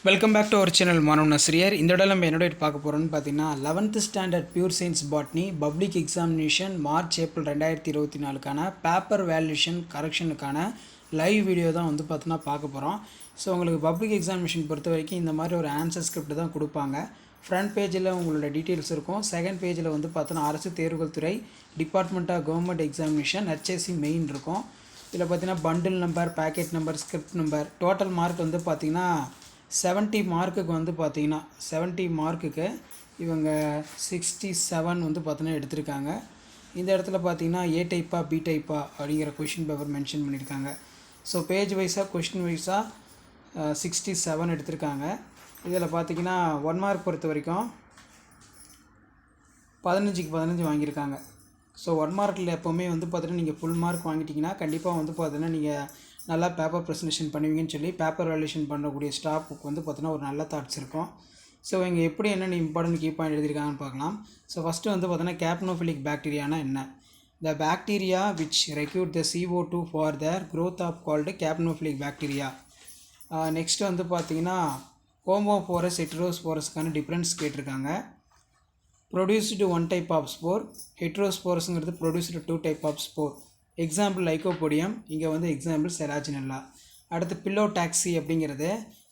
Welcome back to our channel மாணவன் ஆசிரியர். இந்த இடம் நம்ம என்னோட பார்க்க போகிறோம்னு பார்த்தீங்கன்னா 11th standard pure science botany public examination March April 2024க்கான பேப்பர் வேல்யூஷன் கரெக்ஷனுக்கான லைவ் வீடியோ தான் வந்து பார்த்தீங்கன்னா பார்க்க போகிறோம். ஸோ உங்களுக்கு பப்ளிக் எக்ஸாமினேஷன் பொறுத்த வரைக்கும் இந்த மாதிரி ஒரு ஆன்சர் ஸ்கிரிப்ட் தான் கொடுப்பாங்க. ஃப்ரண்ட் பேஜில் உங்களோட டீட்டெயில்ஸ் இருக்கும். செகண்ட் பேஜில் வந்து பார்த்தோன்னா அரசு தேர்வுகள் துறை department of government examination HSC main இருக்கும். இதில் பார்த்தீங்கன்னா bundle number, packet number, script number, total mark வந்து பார்த்திங்கன்னா 70 மார்க்குக்கு வந்து பார்த்திங்கன்னா 70 மார்க்குக்கு இவங்க 67 வந்து பார்த்தீங்கன்னா எடுத்திருக்காங்க. இந்த இடத்துல பார்த்திங்கன்னா ஏ டைப்பா பி டைப்பா அப்படிங்கிற கொஷின் பேப்பர் மென்ஷன் பண்ணியிருக்காங்க. ஸோ பேஜ் வைஸாக கொஷின் வைஸாக 67 எடுத்திருக்காங்க. இதில் பார்த்திங்கன்னா 1 மார்க் பொறுத்த வரைக்கும் 15க்கு 15 வாங்கியிருக்காங்க. ஸோ 1 மார்க்கில் எப்போவுமே வந்து பார்த்தீங்கன்னா நீங்கள் ஃபுல் மார்க் வாங்கிட்டிங்கன்னா கண்டிப்பாக வந்து பார்த்தீங்கன்னா நீங்கள் நல்லா பேப்பர் ப்ரெசன்டேஷன் பண்ணுவீங்கன்னு சொல்லி பேப்பர் வேல்யூஷன் பண்ணக்கூடிய ஸ்டாஃபுக்கு வந்து பார்த்தீங்கன்னா ஒரு நல்ல தாட்ஸ் இருக்கும். ஸோ இங்கே எப்படி என்னென்ன இம்பார்ட்டன்ட் கீ பாயிண்ட் எழுதியிருக்காங்கன்னு பார்க்கலாம். ஸோ ஃபஸ்ட்டு வந்து பார்த்தீங்கன்னா கேப்னோஃபிலிக் பாக்டீரியானா என்ன? The bacteria which require the CO2 for their growth of called capnophilic bacteria. Next வந்து பார்த்தீங்கன்னா ஹோமோஃபோரஸ் ஹெட்ரோஸ்போரஸ்க்கான டிஃப்ரென்ஸ் கேட்டிருக்காங்க. ப்ரொடியூஸ்டு 1 டைப் ஆஃப் ஸ்போர், ஹெட்ரோஸ்போரஸ்ங்கிறது produced 2 type of spore. Example lycopodium, இங்கே வந்து எக்ஸாம்பிள் செராஜினெல்லா. அடுத்து பில்லோ டாக்ஸி அப்படிங்கிறது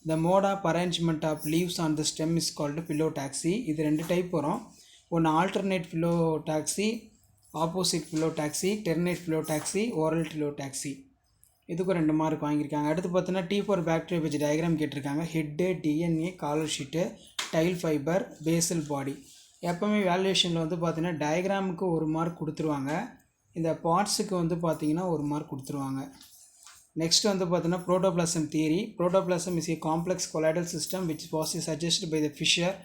the mode of arrangement of leaves on the stem is called phyllotaxy. இது 2 டைப் வரும். ஒன்று alternate phyllotaxy, opposite phyllotaxy, டெர்னேட் pillow taxi, oral pillow taxi. இதுக்கும் 2 mark வாங்கியிருக்காங்க. அடுத்து பார்த்தீங்கன்னா T4 பாக்டீரியா வச்சு டயக்ராம் கேட்டிருக்காங்க. Head, DNA, collar sheath, tail fibre, basal body. எப்போவுமே வேல்யூஷனில் வந்து பார்த்தீங்கன்னா டயக்ராமுக்கு 1 மார்க் கொடுத்துருவாங்க. இந்த பார்ட்ஸுக்கு வந்து பார்த்திங்கன்னா 1 மார்க் கொடுத்துருவாங்க. நெக்ஸ்ட் வந்து பார்த்தீங்கன்னா protoplasm theory. Protoplasm is a complex colloidal system which was suggested by the Fischer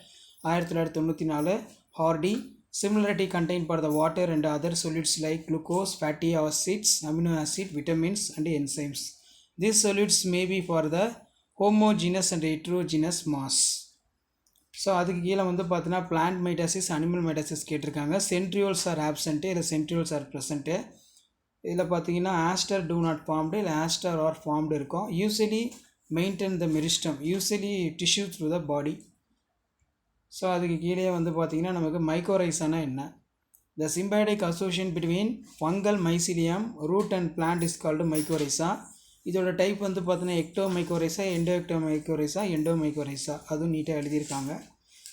1994. Hardy similarity contained for the water and other solids like glucose, fatty acids, amino acid, vitamins and enzymes. These solids may be for the homogeneous and heterogeneous mass. So அதுக்கு கீழே வந்து பார்த்தீங்கன்னா plant mitosis, animal mitosis கேட்டிருக்காங்க. Centrioles are absent, இல்லை centrioles are present. இதில் பார்த்தீங்கன்னா aster do not formed, இல்லை aster are formed இருக்கும். Usually maintain the meristem, usually tissue through the body. So அதுக்கு கீழே வந்து பார்த்திங்கன்னா நமக்கு மைக்கோரைஸானா என்ன? The symbiotic association between fungal mycelium root and plant is called mycorrhiza. இதோட டைப் வந்து பார்த்தீங்கன்னா ecto mycorrhiza, endo mycorrhiza, endo மைக்கோரைஸா, அதுவும் நீட்டாக எழுதியிருக்காங்க.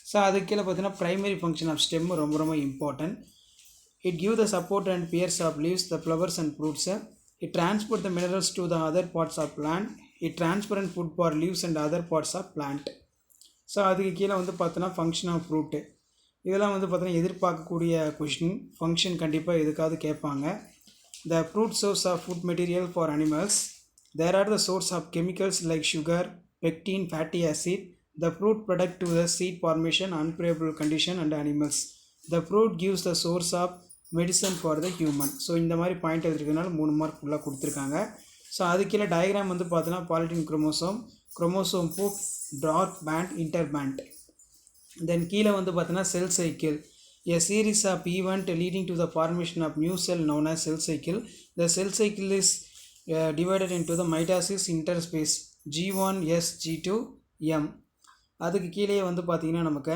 ஸோ அதுக்கு கீழே பார்த்தீங்கன்னா ப்ரைமரி ஃபங்க்ஷன் ஆஃப் ஸ்டெம் ரொம்ப important. It give the support and bears of leaves, the flowers and fruits. It transport the minerals to the other parts of plant. It transparent food for leaves and other parts of plant. So அதுக்கு கீழே வந்து பார்த்தோன்னா function of fruit. இதெல்லாம் வந்து பார்த்தீங்கன்னா எதிர்பார்க்கக்கூடிய question function கண்டிப்பாக எதுக்காவது கேட்பாங்க. The fruit source of food material for animals. There are the source of chemicals like sugar, pectin, fatty acid. The fruit product to the seed formation, unfavorable condition and animals. The fruit gives the source of medicine for the human. So இந்த மாதிரி point எடுத்துருக்கனால 3 mark ஃபுல்லாக கொடுத்துருக்காங்க. So அதுக்கீழே diagram வந்து பார்த்தோன்னா polytene chromosome puff, dark band, inter band. Then கீழே வந்து பார்த்தோன்னா cell cycle. A series of events leading to the formation of new cell known as cell cycle. The cell cycle is divided into the mitosis interspace G1 S G2 M. அதுக்கு கீழே வந்து பார்த்திங்கன்னா நமக்கு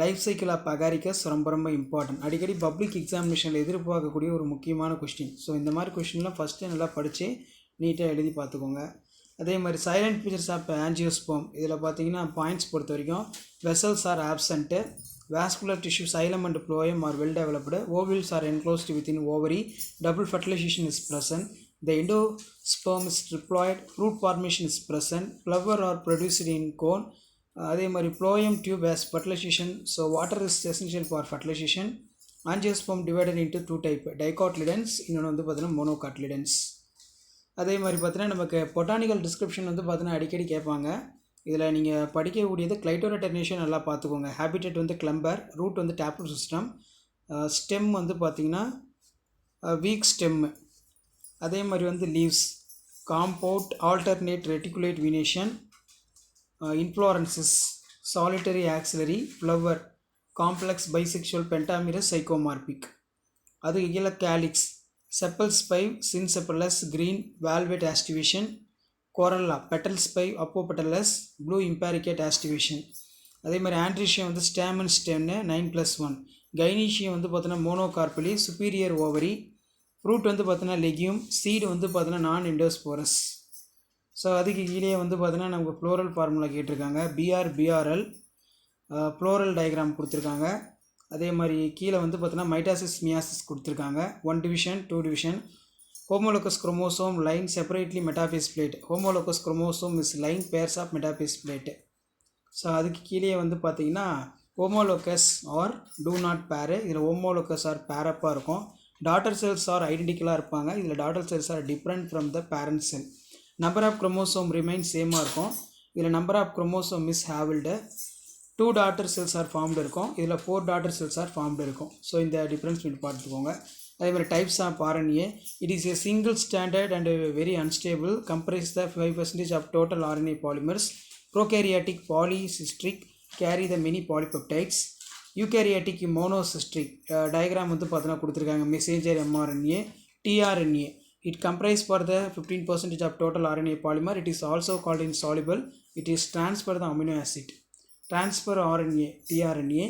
life cycle of Agaricus ரொம்ப important. அடிக்கடி public எக்ஸாமினேஷனில் எதிர்பார்க்கக்கூடிய ஒரு முக்கியமான கொஸ்டின். ஸோ இந்த மாதிரி கொஸ்டின்லாம் ஃபஸ்ட்டு நல்லா படித்து நீட்டாக எழுதி பார்த்துக்கோங்க. அதே மாதிரி சைலண்ட் ஃபீச்சர்ஸ் ஆஃப் ஆஞ்சியோஸ்போம். இதில் பார்த்தீங்கன்னா பாயிண்ட்ஸ் பொறுத்த வரைக்கும் vessels R absent, vascular tissue xylem and phloem are well developed, ovules are enclosed within ovary, double fertilization is present, the endosperm is triploid, fruit formation is present, flower are produced in cone. அதே மாதிரி phloem tube has fertilization, so water is essential for fertilization. Angiosperm divided into 2 type, dicotyledons, இன்னொன்று வந்து பார்த்தீங்கன்னா monocotyledons. அதே மாதிரி பார்த்தீங்கன்னா நமக்கு botanical description வந்து பார்த்தீங்கன்னா அடிக்கடி கேட்பாங்க. இதில் நீங்கள் படிக்கக்கூடியது கிளைட்டோரட்டர்னேஷன் நல்லா பார்த்துக்கோங்க. ஹேபிட்டட் வந்து கிளம்பர், ரூட் வந்து டேப்லூட் சிஸ்டம், ஸ்டெம் வந்து பார்த்திங்கன்னா வீக் ஸ்டெம்மு. அதே மாதிரி வந்து leaves, compound, alternate reticulate venation, inflorescences, solitary axillary, flower, complex bisexual, pentamerous, zygomorphic. அதுக்கு கீழே calyx, sepal five, synsepalous, green, valvate aestivation, corolla petals five apopetalous blue imbricate aestivation. அதே மாதிரி androecium வந்து ஸ்டேமன் ஸ்டெம்னு 9+1. கைனீஷியம் வந்து பார்த்தோன்னா மோனோகார்பலி சுப்பீரியர் ஓவரி. ஃப்ரூட் வந்து பார்த்தோன்னா legume. Seed வந்து பார்த்தோன்னா நான் எண்டோஸ்போரஸ். ஸோ அதுக்கு கீழே வந்து பார்த்தோன்னா நமக்கு ஃப்ளோரல் ஃபார்முலா கேட்டிருக்காங்க. பிஆர்எல் ஃப்ளோரல் டயக்ராம் கொடுத்துருக்காங்க. அதே மாதிரி கீழே வந்து பார்த்தோன்னா மைட்டாசிஸ் மியாசிஸ் கொடுத்துருக்காங்க. 1 division 2 division. Homologous chromosome line separately metaphase plate. Homologous chromosome is line pairs of metaphase plate. So அதுக்கு கீழே வந்து பார்த்தீங்கன்னா ஹோமோலோகஸ் ஆர் டூ நாட் பேரு. இதில் ஹோமோலோகஸ் ஆர் பேரப்பாக இருக்கும். டாட்டர் செல்ஸ் ஆர் ஐடென்டிக்கலாக இருப்பாங்க. இதில் daughter cells are different from the parent cell. Number of chromosome remain சேமாக இருக்கும். இதில் number of chromosome is halved. 2 daughter cells are formed இருக்கும். இதில் 4 டாட்டர் செல்ஸ் ஆர் ஃபார்ம்டு இருக்கும். ஸோ இந்த டிஃப்ரென்ஸ் மட்டும் பார்த்துக்கோங்க. அதே மாதிரி types of RNA. It is a single standard and very unstable. Comprise the 5% of total RNA polymers. Prokaryotic polycystic carry the many polypeptides. Eukaryotic monocystic. Diagram வந்து பார்த்தோன்னா கொடுத்துருக்காங்க. Messenger mRNA, tRNA. It comprises for the 15% of total RNA polymer. It is also called insoluble. It is transfer the amino acid. Transfer RNA, tRNA.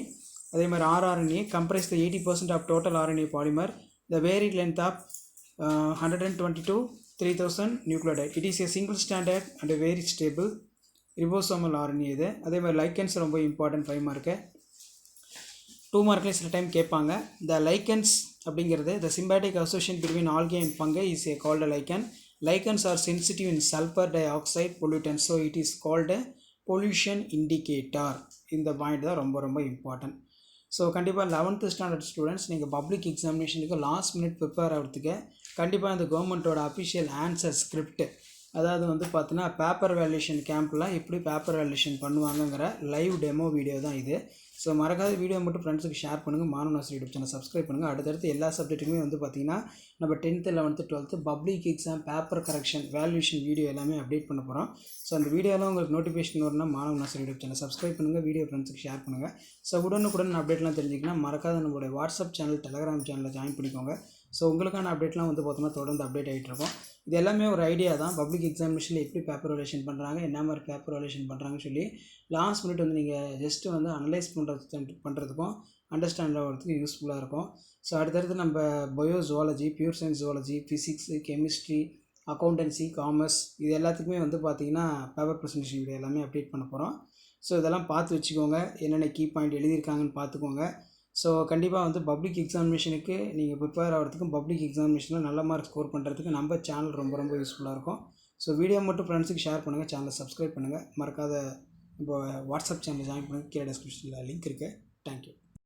அதே மாதிரி rRNA comprise the 80% of total RNA polymer. The varied length of 120 to 3000 nucleotide. It is a single standard and very stable. Ribosomal RNA இது. அதே மாதிரி lichens ரொம்ப important 5 mark. 2 மார்க்லேயே சில time கேட்பாங்க. The lichens அப்படிங்கிறது the symbiotic association between algae and fungi is a called lichen. Lichens are sensitive in sulphur dioxide pollutant. So it is called pollution indicator. இந்த point தான் ரொம்ப ரொம்ப important. So கண்டிப்பாக 11th standard students நீங்கள் public எக்ஸாமினேஷனுக்கு last minute prepare ஆகிறதுக்கு கண்டிப்பாக இந்த கவர்மெண்ட்டோட அஃபிஷியல் ஆன்சர் ஸ்கிரிப்ட், அதாவது வந்து பார்த்தீங்கன்னா பேப்பர் வேல்யூஷன் கேம்ப்லாம் எப்படி பேப்பர் வேல்யூஷன் பண்ணுவாங்கங்கிற லைவ் டெமோ வீடியோ தான் இது. ஸோ மறக்காத வீடியோ மட்டும் ஃப்ரெண்ட்ஸுக்கு ஷேர் பண்ணுங்கள். மாணவனாசி யூடியூப் சேனல் சப்ஸ்கிரைப் பண்ணுங்கள். அடுத்தடுத்து எல்லா சப்ஜெக்ட்டுக்குமே வந்து பார்த்திங்கன்னா நம்ம 10th 11th 12th public exam paper correction valuation video எல்லாமே அப்டேட் பண்ண போகிறோம். ஸோ அந்த வீடியோலாம் உங்களுக்கு நோட்டிஃபிகேஷன் வரணும்னா மாணவனாசி யூடியூப் சேனல் சப்ஸ்கிரைப் பண்ணுங்கள். வீடியோ ஃப்ரெண்ட்ஸுக்கு ஷேர் பண்ணுங்கள். ஸோ உடனுக்குடன் அப்டேட்லாம் தெரிஞ்சிங்கன்னா மறக்காத நம்மளுடைய வாட்ஸ்அப் சேனல் டெலகிராம் சேனலில் ஜாயின் பண்ணிக்கோங்க. ஸோ உங்களுக்கான அப்டேட்லாம் வந்து பார்த்தோன்னா தொடர்ந்து அப்டேட் ஆகிட்டு இருக்கும். இது எல்லாமே ஒரு ஐடியா தான். பப்ளிக் எக்ஸாமினேஷனில் எப்படி பேப்பர் வேல்யூஷன் பண்ணுறாங்க, என்ன மாதிரி பேப்பர் வேல்யூஷன் பண்ணுறாங்கன்னு சொல்லி லாஸ்ட் மினிட் வந்து நீங்கள் ஜஸ்ட்டு வந்து அனலைஸ் பண்ணுறதுக்கும் அண்டர்ஸ்டாண்ட் ஆகிறதுக்கு யூஸ்ஃபுல்லாக இருக்கும். ஸோ அடுத்தடுத்து நம்ம bio zoology, pure science zoology, physics, chemistry, accountancy, commerce இது எல்லாத்துக்குமே வந்து பார்த்திங்கன்னா பேப்பர் ப்ரெசன்டேஷன் வீடியோ எல்லாமே அப்டேட் பண்ண போகிறோம். ஸோ இதெல்லாம் பார்த்து வச்சுக்கோங்க. என்னென்ன கீ பாயிண்ட் எழுதியிருக்காங்கன்னு பார்த்துக்கோங்க. ஸோ கண்டிப்பாக வந்து பப்ளிக் எக்ஸாமினேஷனுக்கு நீங்கள் ப்ரிப்பேர் ஆகிறதுக்கும் பப்ளிக் எக்ஸாமினேஷனில் நல்ல மார்க் ஸ்கோர் பண்ணுறதுக்கு நம்ம சேனல் ரொம்ப ரொம்ப யூஸ்ஃபுல்லாக இருக்கும். ஸோ வீடியோ மட்டும் ஃப்ரெண்ட்ஸுக்கு ஷேர் பண்ணுங்கள். சேனலை சப்ஸ்கிரைப் பண்ணுங்கள். மறக்காத இப்போ வாட்ஸ்அப் சேனல் ஜாயின் பண்ணுங்கள். கீழே டிஸ்கிரிப்ஷனில் லிங்க் இருக்குது. தேங்க்யூ.